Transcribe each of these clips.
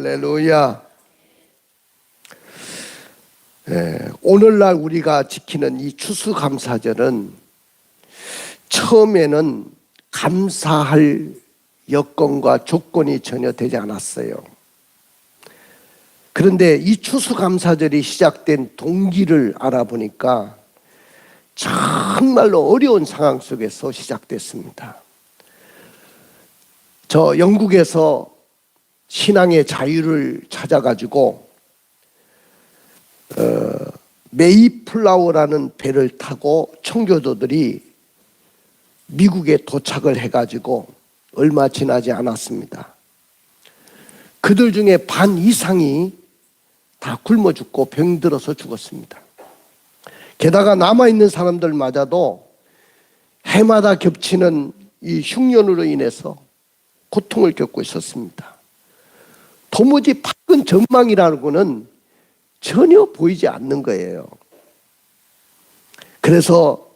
할렐루야. 오늘날 우리가 지키는 이 추수감사절은 처음에는 감사할 여건과 조건이 전혀 되지 않았어요. 그런데 이 추수감사절이 시작된 동기를 알아보니까 정말로 어려운 상황 속에서 시작됐습니다. 저 영국에서 신앙의 자유를 찾아가지고 메이플라워라는 배를 타고 청교도들이 미국에 도착을 해가지고 얼마 지나지 않았습니다. 그들 중에 반 이상이 다 굶어 죽고 병들어서 죽었습니다. 게다가 남아있는 사람들마저도 해마다 겹치는 이 흉년으로 인해서 고통을 겪고 있었습니다. 도무지 밝은 전망이라고는 전혀 보이지 않는 거예요. 그래서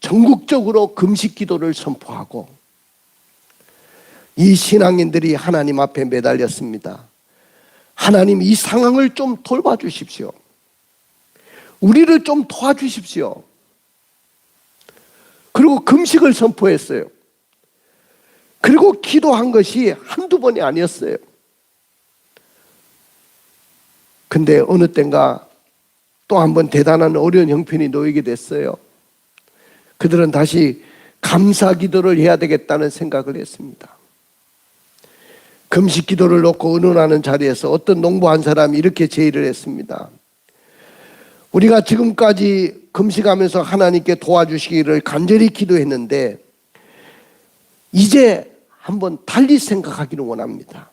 전국적으로 금식 기도를 선포하고 이 신앙인들이 하나님 앞에 매달렸습니다. 하나님, 이 상황을 좀 돌봐주십시오. 우리를 좀 도와주십시오. 그리고 금식을 선포했어요. 그리고 기도한 것이 한두 번이 아니었어요. 근데 어느 땐가 또 한 번 대단한 어려운 형편이 놓이게 됐어요. 그들은 다시 감사 기도를 해야 되겠다는 생각을 했습니다. 금식 기도를 놓고 의논하는 자리에서 어떤 농부 한 사람이 이렇게 제의를 했습니다. 우리가 지금까지 금식하면서 하나님께 도와주시기를 간절히 기도했는데 이제 한번 달리 생각하기를 원합니다.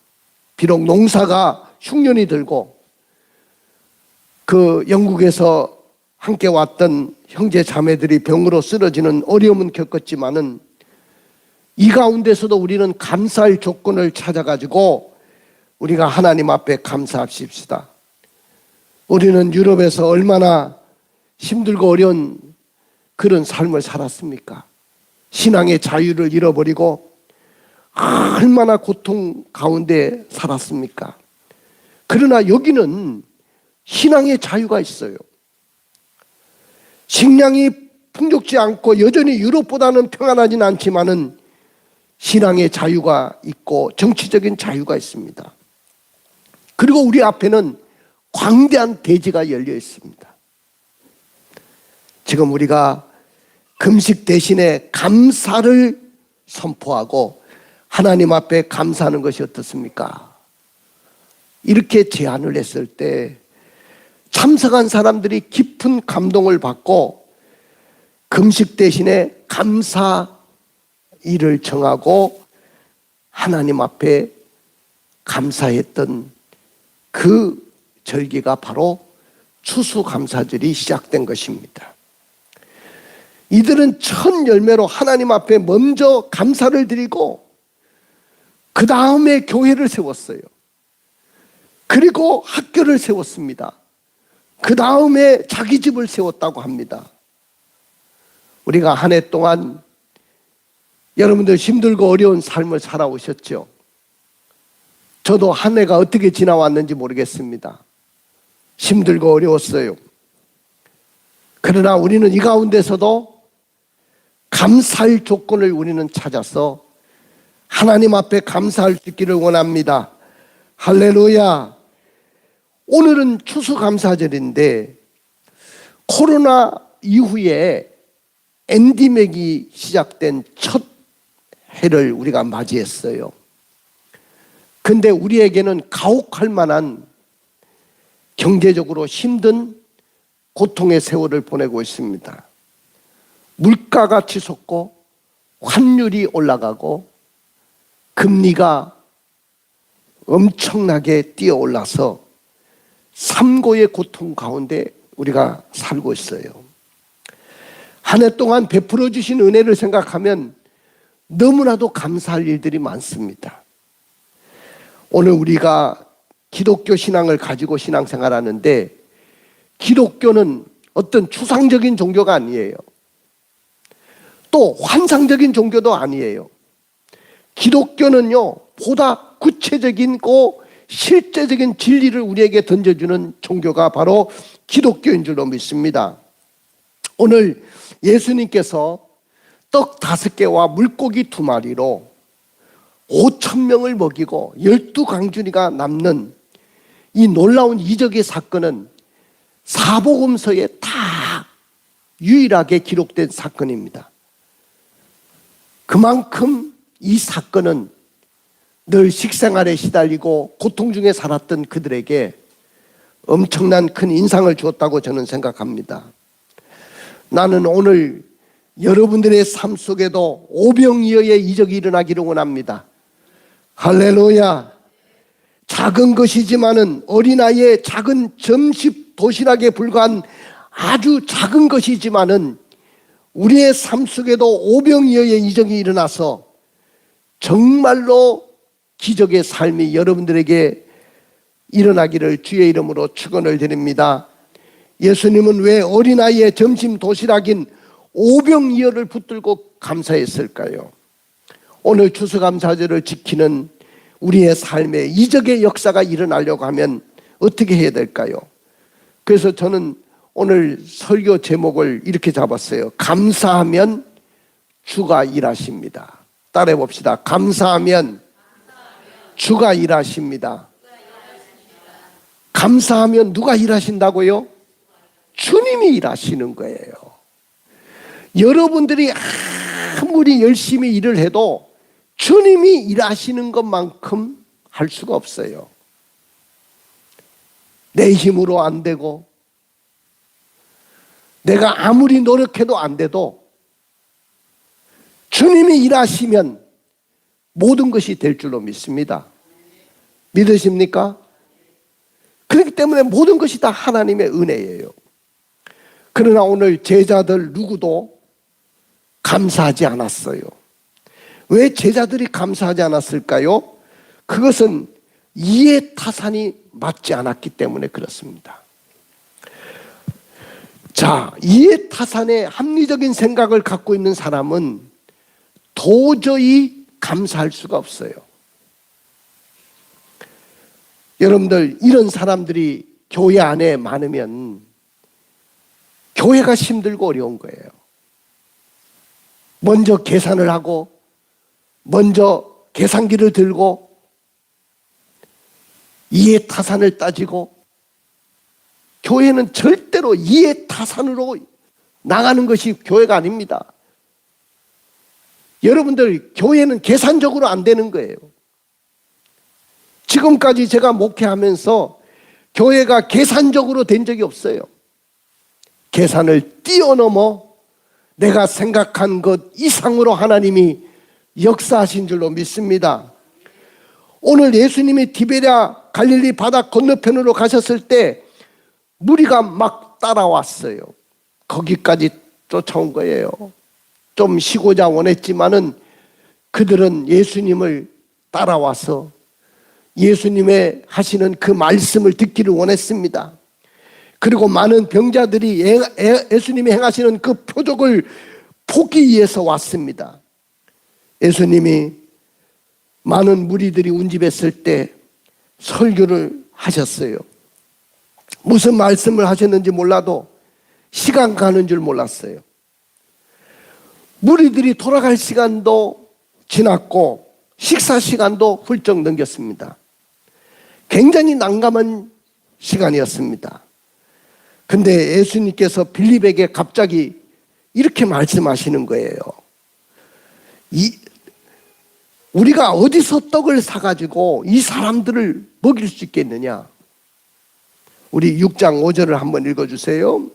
비록 농사가 흉년이 들고 그 영국에서 함께 왔던 형제 자매들이 병으로 쓰러지는 어려움은 겪었지만은 이 가운데서도 우리는 감사할 조건을 찾아가지고 우리가 하나님 앞에 감사합시다. 우리는 유럽에서 얼마나 힘들고 어려운 그런 삶을 살았습니까? 신앙의 자유를 잃어버리고 얼마나 고통 가운데 살았습니까? 그러나 여기는 신앙의 자유가 있어요. 식량이 풍족지 않고 여전히 유럽보다는 평안하진 않지만은 신앙의 자유가 있고 정치적인 자유가 있습니다. 그리고 우리 앞에는 광대한 대지가 열려 있습니다. 지금 우리가 금식 대신에 감사를 선포하고 하나님 앞에 감사하는 것이 어떻습니까? 이렇게 제안을 했을 때 참석한 사람들이 깊은 감동을 받고 금식 대신에 감사일을 정하고 하나님 앞에 감사했던 그 절기가 바로 추수감사절이 시작된 것입니다. 이들은 첫 열매로 하나님 앞에 먼저 감사를 드리고 그 다음에 교회를 세웠어요. 그리고 학교를 세웠습니다. 그 다음에 자기 집을 세웠다고 합니다. 우리가 한 해 동안 여러분들 힘들고 어려운 삶을 살아오셨죠. 저도 한 해가 어떻게 지나왔는지 모르겠습니다. 힘들고 어려웠어요. 그러나 우리는 이 가운데서도 감사할 조건을 우리는 찾아서 하나님 앞에 감사할 수 있기를 원합니다. 할렐루야. 오늘은 추수감사절인데 코로나 이후에 엔디맥이 시작된 첫 해를 우리가 맞이했어요. 근데 우리에게는 가혹할 만한 경제적으로 힘든 고통의 세월을 보내고 있습니다. 물가가 치솟고 환율이 올라가고 금리가 엄청나게 뛰어올라서 삼고의 고통 가운데 우리가 살고 있어요. 한 해 동안 베풀어 주신 은혜를 생각하면 너무나도 감사할 일들이 많습니다. 오늘 우리가 기독교 신앙을 가지고 신앙생활하는데 기독교는 어떤 추상적인 종교가 아니에요. 또 환상적인 종교도 아니에요. 기독교는요, 보다 구체적이고 실제적인 진리를 우리에게 던져주는 종교가 바로 기독교인 줄로 믿습니다. 오늘 예수님께서 떡 5개와 물고기 2마리로 5,000명을 먹이고 12강준이가 남는 이 놀라운 이적의 사건은 사복음서에 다 유일하게 기록된 사건입니다. 그만큼 이 사건은 늘 식생활에 시달리고 고통 중에 살았던 그들에게 엄청난 큰 인상을 주었다고 저는 생각합니다. 나는 오늘 여러분들의 삶 속에도 오병이어의 이적이 일어나기를 원합니다. 할렐루야. 작은 것이지만은 어린아이의 작은 점심 도시락에 불과한 아주 작은 것이지만은 우리의 삶 속에도 오병이어의 이적이 일어나서 정말로 기적의 삶이 여러분들에게 일어나기를 주의 이름으로 축원을 드립니다. 예수님은 왜 어린아이의 점심 도시락인 오병이어를 붙들고 감사했을까요? 오늘 추수감사절을 지키는 우리의 삶에 이적의 역사가 일어나려고 하면 어떻게 해야 될까요? 그래서 저는 오늘 설교 제목을 이렇게 잡았어요. 감사하면 주가 일하십니다. 따라해 봅시다. 감사하면 주가 일하십니다. 감사하면 누가 일하신다고요? 주님이 일하시는 거예요. 여러분들이 아무리 열심히 일을 해도 주님이 일하시는 것만큼 할 수가 없어요. 내 힘으로 안 되고 내가 아무리 노력해도 안 돼도 주님이 일하시면 모든 것이 될 줄로 믿습니다. 믿으십니까? 그렇기 때문에 모든 것이 다 하나님의 은혜예요. 그러나 오늘 제자들 누구도 감사하지 않았어요. 왜 제자들이 감사하지 않았을까요? 그것은 이해타산이 맞지 않았기 때문에 그렇습니다. 자, 이해타산의 합리적인 생각을 갖고 있는 사람은 도저히 감사할 수가 없어요. 여러분들, 이런 사람들이 교회 안에 많으면 교회가 힘들고 어려운 거예요. 먼저 계산을 하고 먼저 계산기를 들고 이해타산을 따지고, 교회는 절대로 이해타산으로 나가는 것이 교회가 아닙니다. 여러분들, 교회는 계산적으로 안 되는 거예요. 지금까지 제가 목회하면서 교회가 계산적으로 된 적이 없어요. 계산을 뛰어넘어 내가 생각한 것 이상으로 하나님이 역사하신 줄로 믿습니다. 오늘 예수님이 디베랴 갈릴리 바다 건너편으로 가셨을 때 무리가 막 따라왔어요. 거기까지 쫓아온 거예요. 좀 쉬고자 원했지만은 그들은 예수님을 따라와서 예수님의 하시는 그 말씀을 듣기를 원했습니다. 그리고 많은 병자들이 예수님이 행하시는 그 표적을 보기 위해서 왔습니다. 예수님이 많은 무리들이 운집했을 때 설교를 하셨어요. 무슨 말씀을 하셨는지 몰라도 시간 가는 줄 몰랐어요. 무리들이 돌아갈 시간도 지났고 식사 시간도 훌쩍 넘겼습니다. 굉장히 난감한 시간이었습니다. 근데 예수님께서 빌립에게 갑자기 이렇게 말씀하시는 거예요. 우리가 어디서 떡을 사가지고 이 사람들을 먹일 수 있겠느냐? 우리 6장 5절을 한번 읽어주세요.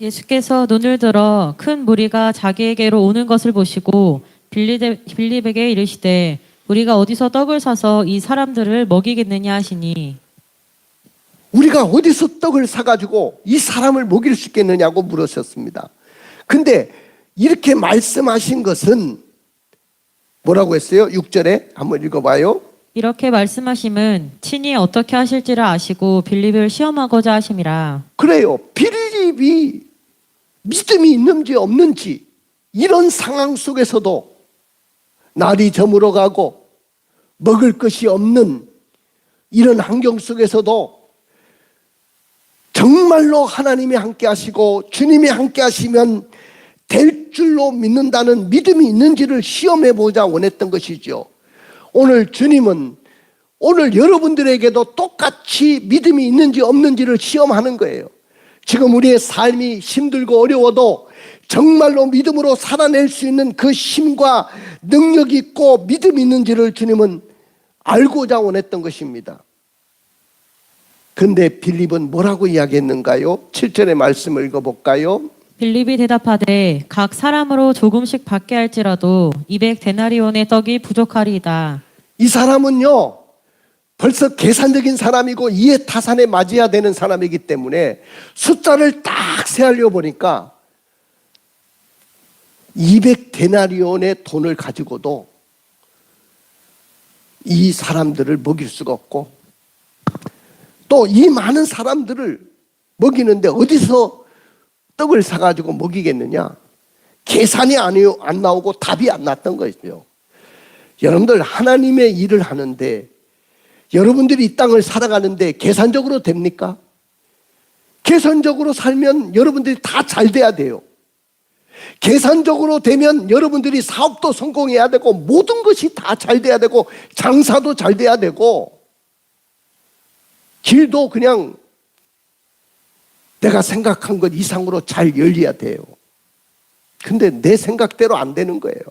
예수께서 눈을 들어 큰 무리가 자기에게로 오는 것을 보시고 빌립에게 이르시되 우리가 어디서 떡을 사서 이 사람들을 먹이겠느냐 하시니, 우리가 어디서 떡을 사가지고 이 사람을 먹일 수 있겠느냐고 물으셨습니다. 근데 이렇게 말씀하신 것은 뭐라고 했어요? 6절에 한번 읽어봐요. 이렇게 말씀하심은 친히 어떻게 하실지를 아시고 빌립을 시험하고자 하심이라. 그래요. 빌립이 믿음이 있는지 없는지 이런 상황 속에서도 날이 저물어 가고 먹을 것이 없는 이런 환경 속에서도 정말로 하나님이 함께 하시고 주님이 함께 하시면 될 줄로 믿는다는 믿음이 있는지를 시험해 보자 원했던 것이죠. 오늘 주님은 오늘 여러분들에게도 똑같이 믿음이 있는지 없는지를 시험하는 거예요. 지금 우리의 삶이 힘들고 어려워도 정말로 믿음으로 살아낼 수 있는 그 힘과 능력이 있고 믿음이 있는지를 주님은 알고자 원했던 것입니다. 그런데 빌립은 뭐라고 이야기했는가요? 7절의 말씀을 읽어볼까요? 빌립이 대답하되 각 사람으로 조금씩 받게 할지라도 200데나리온의 떡이 부족하리이다. 이 사람은요 벌써 계산적인 사람이고 이해타산에 맞이해야 되는 사람이기 때문에 숫자를 딱 세하려 보니까 200데나리온의 돈을 가지고도 이 사람들을 먹일 수가 없고 또 이 많은 사람들을 먹이는데 어디서 떡을 사가지고 먹이겠느냐? 계산이 안 나오고 답이 안 났던 거죠. 여러분들 하나님의 일을 하는데 여러분들이 이 땅을 살아가는데 계산적으로 됩니까? 계산적으로 살면 여러분들이 다 잘 돼야 돼요. 계산적으로 되면 여러분들이 사업도 성공해야 되고 모든 것이 다 잘 돼야 되고 장사도 잘 돼야 되고 길도 그냥 내가 생각한 것 이상으로 잘 열려야 돼요. 근데 내 생각대로 안 되는 거예요.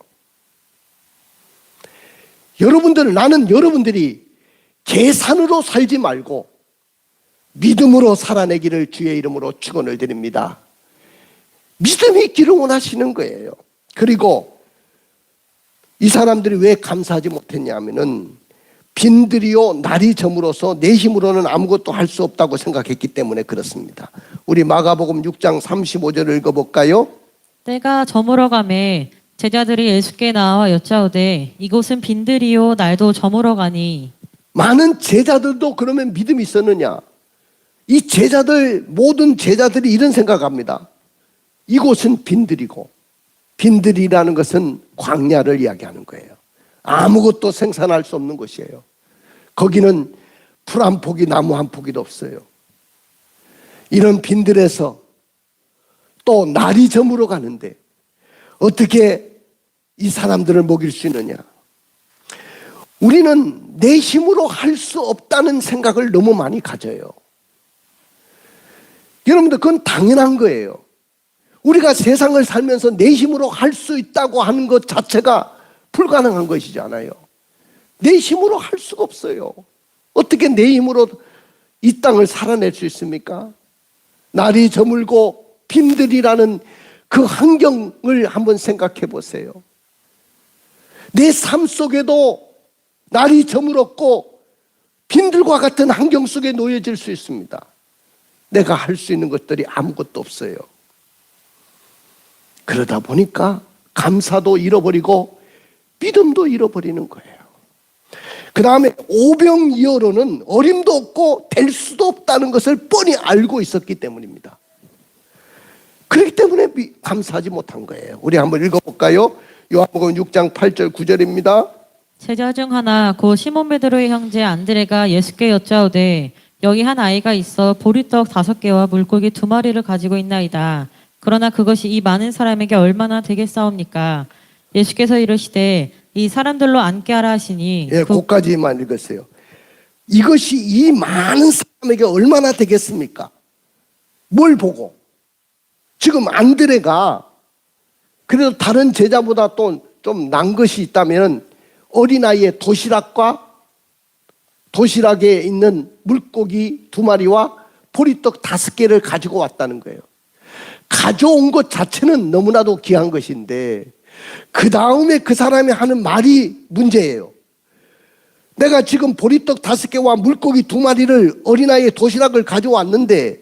나는 여러분들이 계산으로 살지 말고 믿음으로 살아내기를 주의 이름으로 축원을 드립니다. 믿음이 있기를 원하시는 거예요. 그리고 이 사람들이 왜 감사하지 못했냐면은 빈들이요 날이 저물어서 내 힘으로는 아무것도 할 수 없다고 생각했기 때문에 그렇습니다. 우리 마가복음 6장 35절을 읽어볼까요? 때가 저물어가매 제자들이 예수께 나와 여짜오되 이곳은 빈들이요 날도 저물어가니. 많은 제자들도 그러면 믿음이 있었느냐? 이 제자들 모든 제자들이 이런 생각합니다. 이곳은 빈들이고 빈들이라는 것은 광야를 이야기하는 거예요. 아무것도 생산할 수 없는 곳이에요. 거기는 풀 한 포기 나무 한 포기도 없어요. 이런 빈들에서 또 날이 저물어 가는데 어떻게 이 사람들을 먹일 수 있느냐? 우리는 내 힘으로 할 수 없다는 생각을 너무 많이 가져요. 여러분들 그건 당연한 거예요. 우리가 세상을 살면서 내 힘으로 할 수 있다고 하는 것 자체가 불가능한 것이잖아요. 내 힘으로 할 수가 없어요. 어떻게 내 힘으로 이 땅을 살아낼 수 있습니까? 날이 저물고 빈들이라는 그 환경을 한번 생각해 보세요. 내 삶 속에도 날이 저물었고 빈들과 같은 환경 속에 놓여질 수 있습니다. 내가 할 수 있는 것들이 아무것도 없어요. 그러다 보니까 감사도 잃어버리고 믿음도 잃어버리는 거예요. 그 다음에 오병이어로는 어림도 없고 될 수도 없다는 것을 뻔히 알고 있었기 때문입니다. 그렇기 때문에 감사하지 못한 거예요. 우리 한번 읽어볼까요? 요한복음 6장 8절 9절입니다. 제자 중 하나 곧 시몬 베드로의 형제 안드레가 예수께 여짜오되 여기 한 아이가 있어 보리떡 5개와 물고기 2마리를 가지고 있나이다. 그러나 그것이 이 많은 사람에게 얼마나 되겠사옵니까? 예수께서 이르시되 이 사람들로 앉게 하라 하시니. 예, 거기까지만 읽었어요. 이것이 이 많은 사람에게 얼마나 되겠습니까? 뭘 보고? 지금 안드레가 그래도 다른 제자보다 또 좀 난 것이 있다면 어린아이의 도시락에 있는 물고기 2마리와 보리떡 5개를 가지고 왔다는 거예요. 가져온 것 자체는 너무나도 귀한 것인데 그 다음에 그 사람이 하는 말이 문제예요. 내가 지금 보리떡 5개와 물고기 2마리를 어린아이의 도시락을 가져왔는데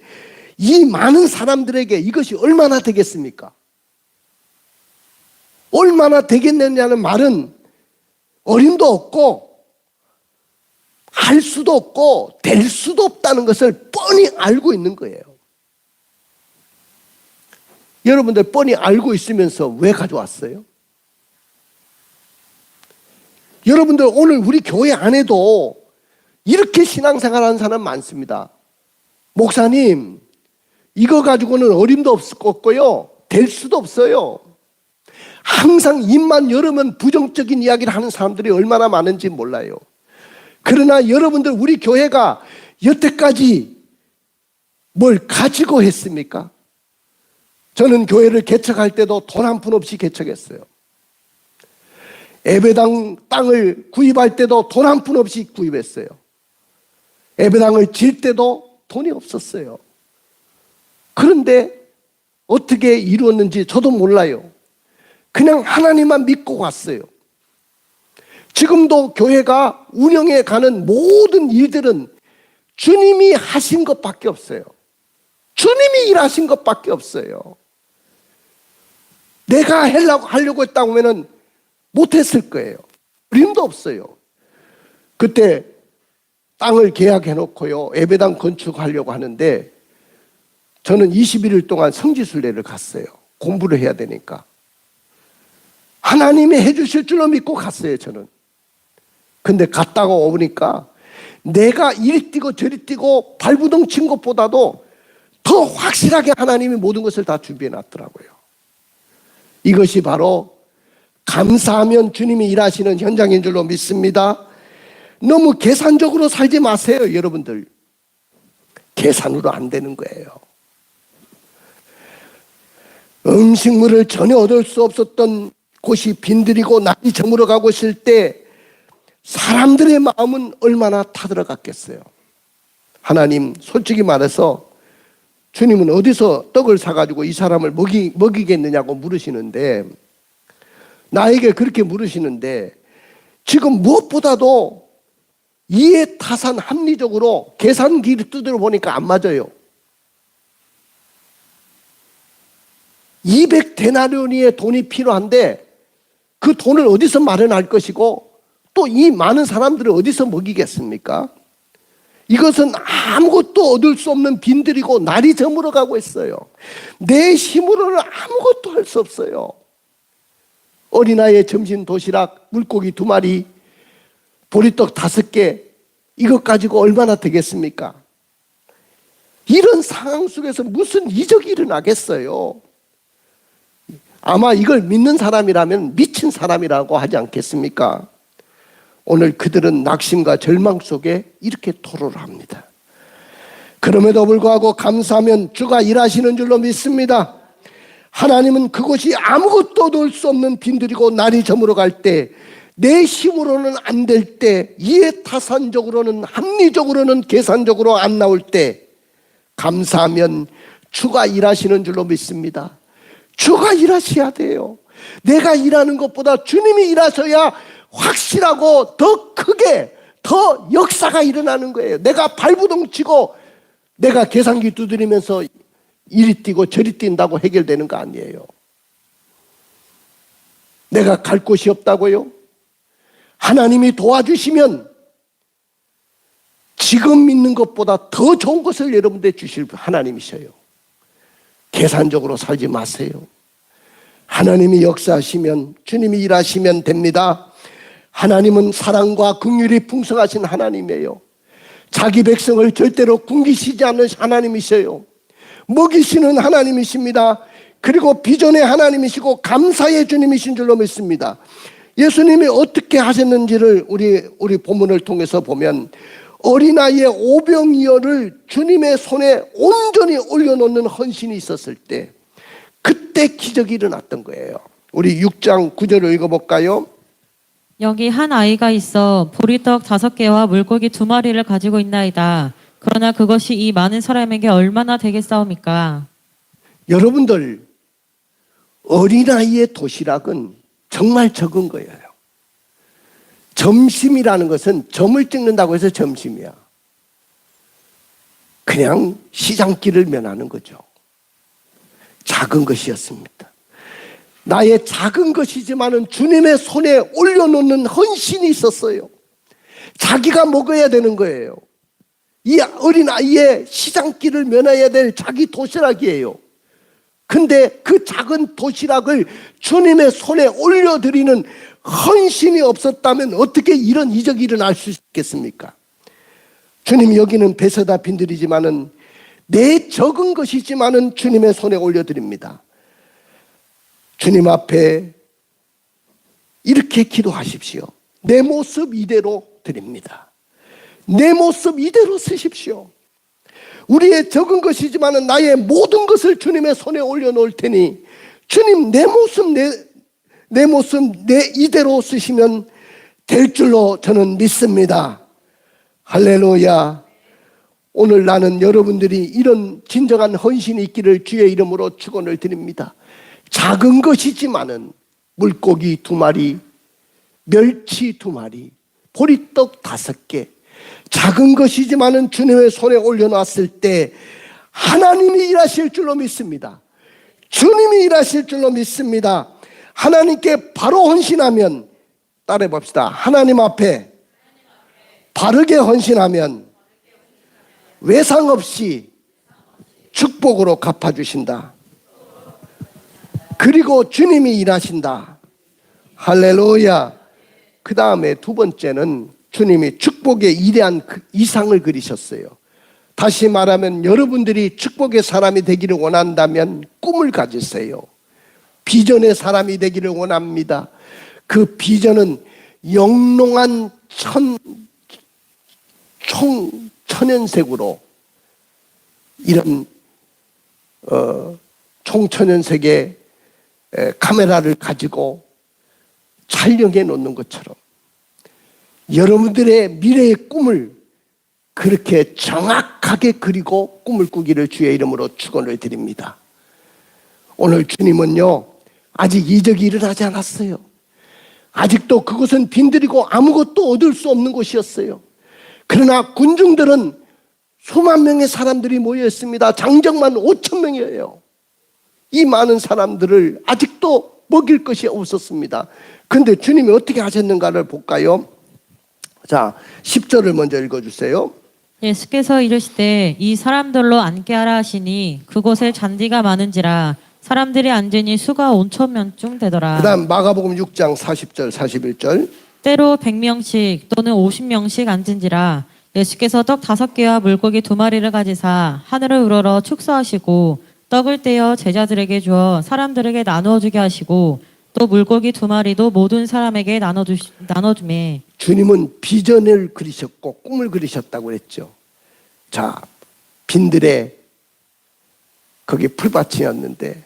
이 많은 사람들에게 이것이 얼마나 되겠습니까? 얼마나 되겠느냐는 말은 어림도 없고 할 수도 없고 될 수도 없다는 것을 뻔히 알고 있는 거예요. 여러분들 뻔히 알고 있으면서 왜 가져왔어요? 여러분들 오늘 우리 교회 안에도 이렇게 신앙생활하는 사람 많습니다. 목사님, 이거 가지고는 어림도 없고요, 될 수도 없어요. 항상 입만 열으면 부정적인 이야기를 하는 사람들이 얼마나 많은지 몰라요. 그러나 여러분들, 우리 교회가 여태까지 뭘 가지고 했습니까? 저는 교회를 개척할 때도 돈 한 푼 없이 개척했어요. 예배당 땅을 구입할 때도 돈 한 푼 없이 구입했어요. 예배당을 질 때도 돈이 없었어요. 그런데 어떻게 이루었는지 저도 몰라요. 그냥 하나님만 믿고 갔어요. 지금도 교회가 운영해 가는 모든 일들은 주님이 하신 것밖에 없어요. 주님이 일하신 것밖에 없어요. 내가 하려고 했다고 하면 못했을 거예요. 어림도 없어요. 그때 땅을 계약해 놓고요, 예배당 건축하려고 하는데 저는 21일 동안 성지순례를 갔어요. 공부를 해야 되니까. 하나님이 해주실 줄로 믿고 갔어요, 저는. 근데 갔다가 오니까 내가 이리 뛰고 저리 뛰고 발부둥 친 것보다도 더 확실하게 하나님이 모든 것을 다 준비해 놨더라고요. 이것이 바로 감사하면 주님이 일하시는 현장인 줄로 믿습니다. 너무 계산적으로 살지 마세요, 여러분들. 계산으로 안 되는 거예요. 음식물을 전혀 얻을 수 없었던 곳이 빈들이고 날이 저물어 가고 있을 때 사람들의 마음은 얼마나 타들어갔겠어요. 하나님, 솔직히 말해서 주님은 어디서 떡을 사가지고 이 사람을 먹이겠느냐고 물으시는데, 나에게 그렇게 물으시는데, 지금 무엇보다도 이해타산 합리적으로 계산기를 두드려 보니까 안 맞아요. 200데나리온의 돈이 필요한데 그 돈을 어디서 마련할 것이고, 또 이 많은 사람들을 어디서 먹이겠습니까? 이것은 아무것도 얻을 수 없는 빈들이고 날이 저물어 가고 있어요. 내 힘으로는 아무것도 할 수 없어요. 어린아이의 점심 도시락, 물고기 2마리, 보리떡 5개, 이것 가지고 얼마나 되겠습니까? 이런 상황 속에서 무슨 이적이 일어나겠어요? 아마 이걸 믿는 사람이라면 미친 사람이라고 하지 않겠습니까? 오늘 그들은 낙심과 절망 속에 이렇게 토로를 합니다. 그럼에도 불구하고 감사하면 주가 일하시는 줄로 믿습니다. 하나님은 그곳이 아무것도 얻을 수 없는 빈들이고 날이 저물어 갈 때, 내 힘으로는 안 될 때, 이해타산적으로는, 합리적으로는, 계산적으로 안 나올 때 감사하면 주가 일하시는 줄로 믿습니다. 주가 일하셔야 돼요. 내가 일하는 것보다 주님이 일하셔야 확실하고 더 크게, 더 역사가 일어나는 거예요. 내가 발부둥 치고 내가 계산기 두드리면서 이리 뛰고 저리 뛴다고 해결되는 거 아니에요. 내가 갈 곳이 없다고요? 하나님이 도와주시면 지금 믿는 것보다 더 좋은 것을 여러분들 주실 하나님이셔요. 계산적으로 살지 마세요. 하나님이 역사하시면, 주님이 일하시면 됩니다. 하나님은 사랑과 긍휼이 풍성하신 하나님이에요. 자기 백성을 절대로 굶기시지 않는 하나님이셔요. 먹이시는 하나님이십니다. 그리고 비전의 하나님이시고 감사의 주님이신 줄로 믿습니다. 예수님이 어떻게 하셨는지를 우리 본문을 통해서 보면, 어린아이의 오병이어를 주님의 손에 온전히 올려놓는 헌신이 있었을 때, 그때 기적이 일어났던 거예요. 우리 6장 9절을 읽어볼까요? 여기 한 아이가 있어 보리떡 5개와 물고기 2마리를 가지고 있나이다. 그러나 그것이 이 많은 사람에게 얼마나 되겠사옵니까? 여러분들, 어린아이의 도시락은 정말 적은 거예요. 점심이라는 것은 점을 찍는다고 해서 점심이야. 그냥 시장길을 면하는 거죠. 작은 것이었습니다. 나의 작은 것이지만은 주님의 손에 올려놓는 헌신이 있었어요. 자기가 먹어야 되는 거예요. 이 어린아이의 시장길을 면해야 될 자기 도시락이에요. 근데 그 작은 도시락을 주님의 손에 올려드리는 헌신이 없었다면 어떻게 이런 이적이 일어날 수 있겠습니까? 주님이 여기는 베세다 빈들이지만은 내 적은 것이지만은 주님의 손에 올려드립니다. 주님 앞에 이렇게 기도하십시오. 내 모습 이대로 드립니다. 내 모습 이대로 쓰십시오. 우리의 적은 것이지만은 나의 모든 것을 주님의 손에 올려놓을 테니 주님 내 모습 내 이대로 쓰시면 될 줄로 저는 믿습니다. 할렐루야. 오늘 나는 여러분들이 이런 진정한 헌신이 있기를 주의 이름으로 축원을 드립니다. 작은 것이지만은 물고기 2마리, 멸치 2마리, 보리떡 5개, 작은 것이지만은 주님의 손에 올려놨을 때 하나님이 일하실 줄로 믿습니다. 주님이 일하실 줄로 믿습니다. 하나님께 바로 헌신하면, 따라해 봅시다. 하나님 앞에 바르게 헌신하면 외상 없이 축복으로 갚아주신다. 그리고 주님이 일하신다. 할렐루야. 그 다음에 2번째는 주님이 축복의 이대한 이상을 그리셨어요. 다시 말하면 여러분들이 축복의 사람이 되기를 원한다면 꿈을 가지세요. 비전의 사람이 되기를 원합니다. 그 비전은 영롱한 천연색으로 이런 총천연색의 카메라를 가지고 촬영해 놓는 것처럼 여러분들의 미래의 꿈을 그렇게 정확하게 그리고 꿈을 꾸기를 주의 이름으로 축원을 드립니다. 오늘 주님은요 아직 이적이 일어나지 않았어요. 아직도 그곳은 빈들이고 아무것도 얻을 수 없는 곳이었어요. 그러나 군중들은 수만 명의 사람들이 모여 있습니다. 장정만 5천 명이에요. 이 많은 사람들을 아직도 먹일 것이 없었습니다. 그런데 주님이 어떻게 하셨는가를 볼까요? 자, 10절을 먼저 읽어주세요. 예수께서 이르시되 이 사람들로 앉게 하라 하시니 그곳에 잔디가 많은지라 사람들이 앉으니 수가 5,000명쯤 되더라. 그 다음 마가복음 6장 40절 41절. 때로 100명씩 또는 50명씩 앉은지라 예수께서 떡 5개와 물고기 2마리를 가지사 하늘을 우러러 축사하시고 떡을 떼어 제자들에게 주어 사람들에게 나누어 주게 하시고 또 물고기 2마리도 모든 사람에게 나눠주매. 주님은 비전을 그리셨고 꿈을 그리셨다고 그랬죠. 자, 빈들에 거기 풀밭이었는데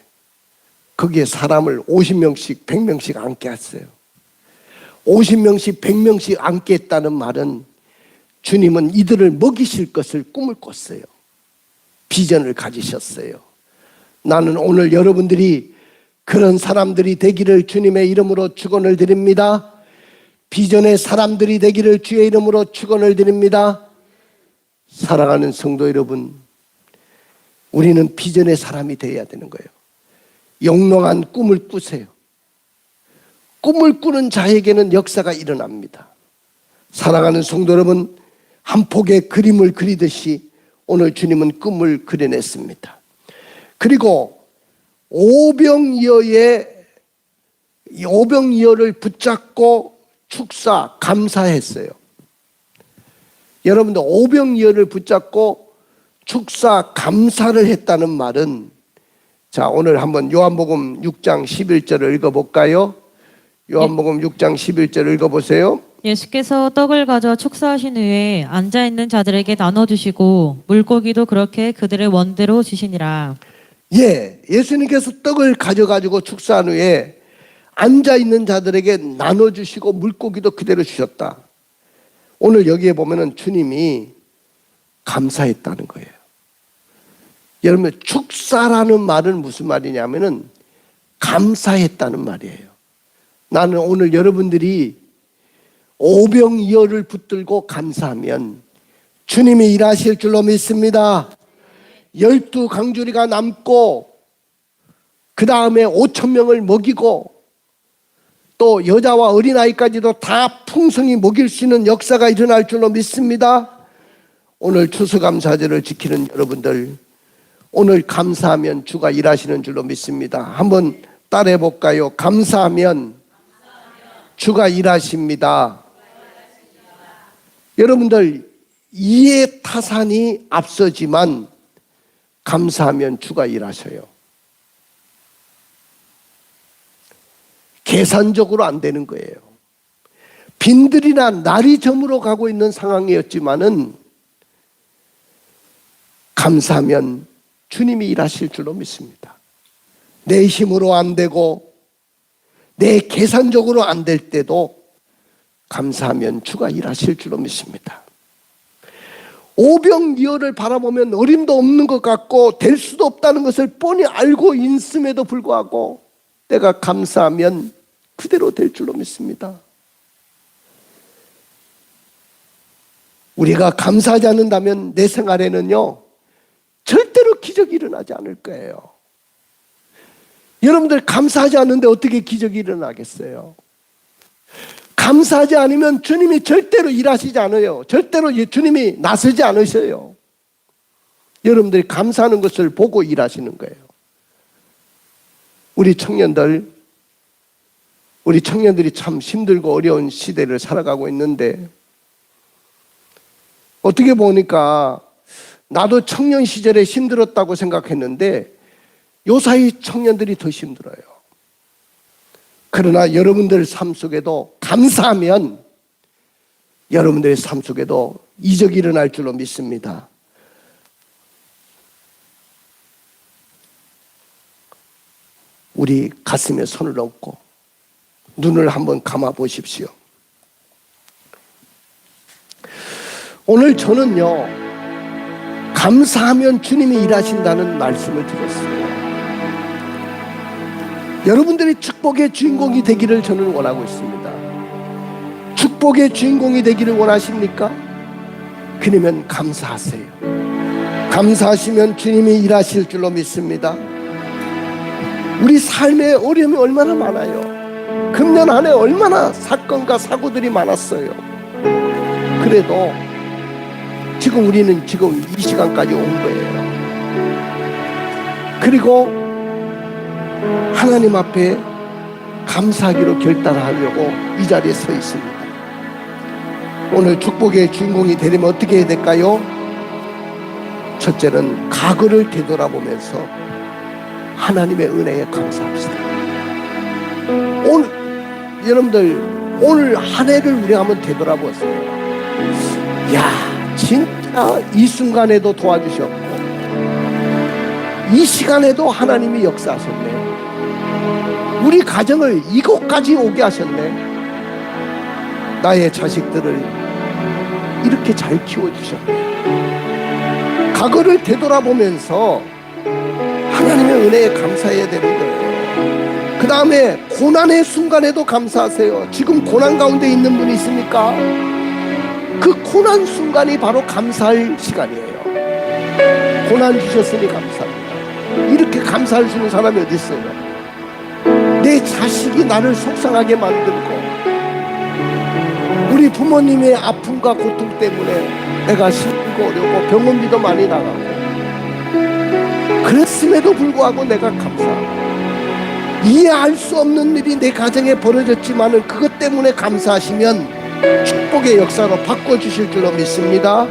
거기에 사람을 50명씩 100명씩 앉게 했어요. 50명씩 100명씩 앉게 했다는 말은 주님은 이들을 먹이실 것을 꿈을 꿨어요. 비전을 가지셨어요. 나는 오늘 여러분들이 그런 사람들이 되기를 주님의 이름으로 축원을 드립니다. 비전의 사람들이 되기를 주의 이름으로 축원을 드립니다. 사랑하는 성도 여러분, 우리는 비전의 사람이 되어야 되는 거예요. 영롱한 꿈을 꾸세요. 꿈을 꾸는 자에게는 역사가 일어납니다. 사랑하는 성도 여러분, 한 폭의 그림을 그리듯이 오늘 주님은 꿈을 그려냈습니다. 그리고 오병이어를 붙잡고 축사 감사했어요. 여러분들 오병이어를 붙잡고 축사 감사를 했다는 말은, 자 오늘 한번 요한복음 6장 11절을 읽어볼까요? 요한복음 6장 11절을 읽어보세요. 예수께서 떡을 가져 축사하신 후에 앉아있는 자들에게 나눠주시고 물고기도 그렇게 그들의 원대로 주시니라. 예, 예수님께서 떡을 가져가지고 축사한 후에 앉아있는 자들에게 나눠주시고 물고기도 그대로 주셨다. 오늘 여기에 보면은 주님이 감사했다는 거예요. 여러분, 축사라는 말은 무슨 말이냐면은 감사했다는 말이에요. 나는 오늘 여러분들이 오병이어를 붙들고 감사하면 주님이 일하실 줄로 믿습니다. 12강주리가 남고 그 다음에 5,000명을 먹이고 또 여자와 어린아이까지도 다 풍성히 먹일 수 있는 역사가 일어날 줄로 믿습니다. 오늘 추수감사절을 지키는 여러분들, 오늘 감사하면 주가 일하시는 줄로 믿습니다. 한번 따라해 볼까요? 감사하면 주가 일하십니다. 여러분들 이해 타산이 앞서지만 감사하면 주가 일하셔요. 계산적으로 안 되는 거예요. 빈들이나 날이 저물어 가고 있는 상황이었지만은 감사하면 주님이 일하실 줄로 믿습니다. 내 힘으로 안 되고 내 계산적으로 안 될 때도 감사하면 주가 일하실 줄로 믿습니다. 오병이어를 바라보면 어림도 없는 것 같고 될 수도 없다는 것을 뻔히 알고 있음에도 불구하고 내가 감사하면 그대로 될 줄로 믿습니다. 우리가 감사하지 않는다면 내 생활에는요 절대로 기적이 일어나지 않을 거예요. 여러분들 감사하지 않는데 어떻게 기적이 일어나겠어요? 감사하지 않으면 주님이 절대로 일하시지 않아요. 절대로 주님이 나서지 않으셔요. 여러분들이 감사하는 것을 보고 일하시는 거예요. 우리 청년들이 참 힘들고 어려운 시대를 살아가고 있는데 어떻게 보니까 나도 청년 시절에 힘들었다고 생각했는데 요사이 청년들이 더 힘들어요. 그러나 여러분들 삶 속에도 감사하면 여러분들의 삶 속에도 이적이 일어날 줄로 믿습니다. 우리 가슴에 손을 얹고 눈을 한번 감아 보십시오. 오늘 저는요 감사하면 주님이 일하신다는 말씀을 드렸어요. 여러분들이 축복의 주인공이 되기를 저는 원하고 있습니다. 축복의 주인공이 되기를 원하십니까? 그러면 감사하세요. 감사하시면 주님이 일하실 줄로 믿습니다. 우리 삶에 어려움이 얼마나 많아요. 금년 한 해 얼마나 사건과 사고들이 많았어요. 그래도 지금 우리는 지금 이 시간까지 온 거예요. 그리고 하나님 앞에 감사하기로 결단하려고 이 자리에 서 있습니다. 오늘 축복의 주인공이 되려면 어떻게 해야 될까요? 첫째는 과거를 되돌아보면서 하나님의 은혜에 감사합시다. 여러분들 오늘 한 해를 우리가 한번 되돌아보세요. 야, 진짜 이 순간에도 도와주셨고 이 시간에도 하나님이 역사하셨네. 우리 가정을 이곳까지 오게 하셨네. 나의 자식들을 이렇게 잘 키워주셨네. 과거를 되돌아보면서 하나님의 은혜에 감사해야 되는 거예요. 그 다음에 고난의 순간에도 감사하세요. 지금 고난 가운데 있는 분이 있습니까? 그 고난 순간이 바로 감사할 시간이에요. 고난 주셨으니 감사합니다. 이렇게 감사할 수 있는 사람이 어디 있어요? 내 자식이 나를 속상하게 만들고 우리 부모님의 아픔과 고통 때문에 내가 힘들고 어렵고 병원비도 많이 나가고 그랬음에도 불구하고 내가 감사하고 이해할 수 없는 일이 내 가정에 벌어졌지만은 그것 때문에 감사하시면 축복의 역사로 바꿔주실 줄로 믿습니다.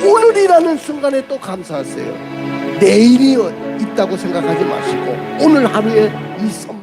오늘이라는 순간에 또 감사하세요. 내일이 있다고 생각하지 마시고 오늘 하루에 이 선물